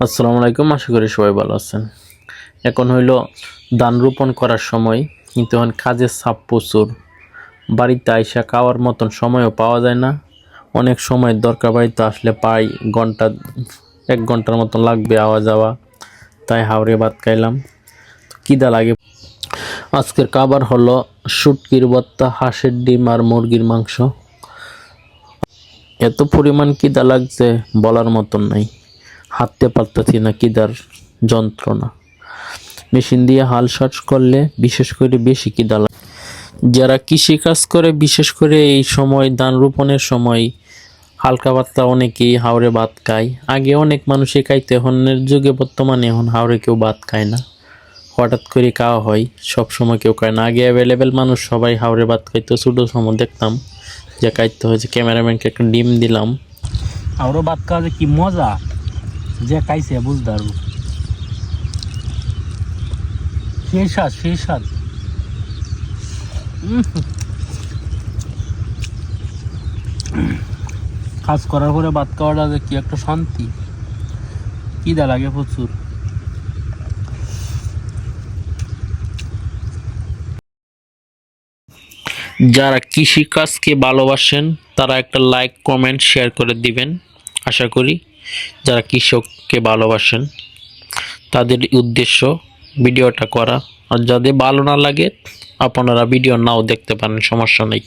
আসসালামু আলাইকুম, আশা করি সবাই ভালো আছেন। এখন হইলো ধান রোপণ করার সময়, কিন্তু এখন কাজের চাপ প্রচুর। বাড়িতে আইসা খাওয়ার মতন সময়ও পাওয়া যায় না। অনেক সময় দরকার, বাড়িতে আসলে প্রায় ঘন্টা 1 ঘন্টার মতন লাগবে আওয়া যাওয়া, তাই হাওড়ে ভাত খাইলাম। খিদা লাগে। আজকের খাবার হলো শুটকির ভর্তা, হাঁসের ডিম আর মুরগির মাংস। এত পরিমাণ খিদা লাগছে বলার মতন নাই, হাঁটতে পারতেছি না খিদার যন্ত্রণা। মেশিন দিয়ে হাল চাষ করলে বিশেষ করে বেশি খিদা লাগে। যারা কৃষি কাজ করে, বিশেষ করে এই সময় ধান রোপণের সময় হালকা পাতলা অনেকেই হাওড়ে ভাত খায়। আগে অনেক মানুষই খাইতো, এখনের যুগে বর্তমানে এখন হাওড়ে কেউ ভাত খায় না, হঠাৎ করে খাওয়া হয়, সব সময় কেউ খায় না। আগে অ্যাভেলেবেল মানুষ সবাই হাওড়ে ভাত খাইতো। ছোটো সময় দেখতাম যে খাইতে হয়েছে, ক্যামেরাম্যানকে একটা ডিম দিলাম। হাওড়ে ভাত খাওয়া যে কি মজা, যে খাইছে বুঝতে পারবো। সেই স্বাদ। কাজ করার পরে ভাত খাওয়াটা যে কি একটা শান্তি, খিদা লাগে প্রচুর। যারা কৃষি কাজকে ভালোবাসেন তারা একটা লাইক, কমেন্ট, শেয়ার করে দিবেন। আশা করি যারা কৃষককে ভালোবাসেন তাদের উদ্দেশ্য ভিডিওটা করা। আর যাদের ভালো না লাগে আপনারা ভিডিও নাও দেখতে পারেন, সমস্যা নেই।